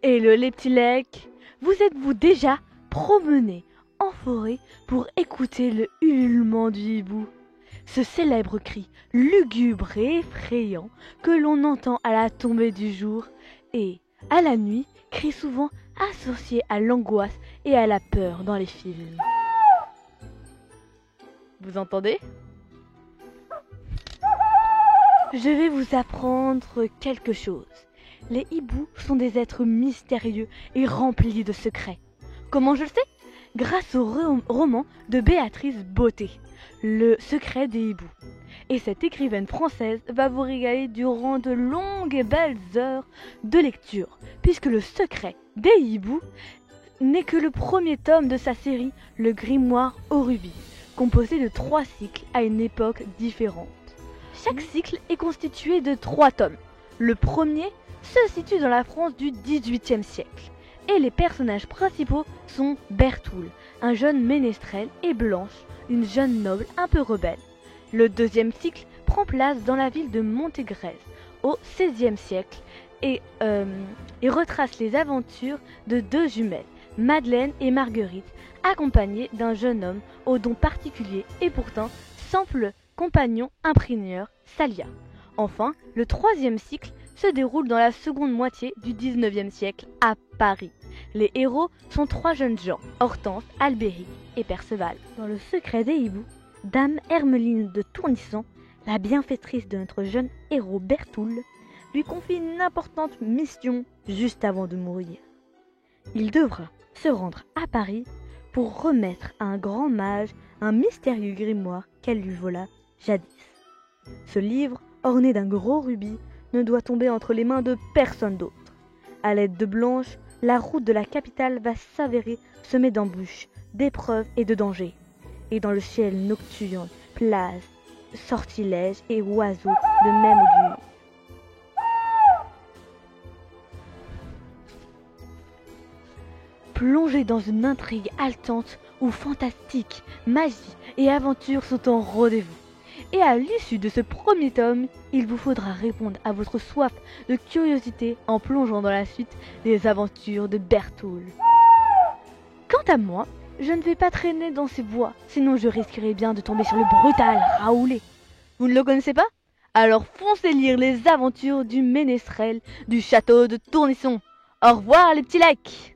Hello les petits lecs. Vous êtes-vous déjà promené en forêt pour écouter le ululement du hibou? Ce célèbre cri lugubre et effrayant que l'on entend à la tombée du jour et, à la nuit, cri souvent associé à l'angoisse et à la peur dans les films. Vous entendez? Je vais vous apprendre quelque chose. Les hiboux sont des êtres mystérieux et remplis de secrets. Comment je le sais? Grâce au roman de Béatrice Beauté, Le secret des hiboux. Et cette écrivaine française va vous régaler durant de longues et belles heures de lecture, puisque Le secret des hiboux n'est que le premier tome de sa série Le grimoire au rubis, composé de 3 cycles à une époque différente. Chaque cycle est constitué de 3 tomes. Le premier se situe dans la France du XVIIIe siècle. Et les personnages principaux sont Bertoul, un jeune ménestrel, et Blanche, une jeune noble un peu rebelle. Le deuxième cycle prend place dans la ville de Montégrès, au XVIe siècle, et retrace les aventures de 2 jumelles, Madeleine et Marguerite, accompagnées d'un jeune homme aux dons particuliers et pourtant simple compagnon imprimeur, Salia. Enfin, le troisième cycle se déroule dans la seconde moitié du XIXe siècle à Paris. Les héros sont 3 jeunes gens, Hortense, Albéric et Perceval. Dans Le secret des hiboux, Dame Hermeline de Tournisson, la bienfaitrice de notre jeune héros Bertoul, lui confie une importante mission juste avant de mourir. Il devra se rendre à Paris pour remettre à un grand mage un mystérieux grimoire qu'elle lui vola jadis. Ce livre, orné d'un gros rubis, ne doit tomber entre les mains de personne d'autre. À l'aide de Blanche, la route de la capitale va s'avérer semée d'embûches, d'épreuves et de dangers. Et dans le ciel nocturne, places, sortilèges et oiseaux de même augure. Plongé dans une intrigue haletante où fantastique, magie et aventure sont en rendez-vous. Et à l'issue de ce premier tome, il vous faudra répondre à votre soif de curiosité en plongeant dans la suite des aventures de Bertoul. Quant à moi, je ne vais pas traîner dans ces bois, sinon je risquerais bien de tomber sur le brutal Raoulé. Vous ne le connaissez pas? Alors foncez lire les aventures du ménestrel du château de Tournisson. Au revoir les petits lacs!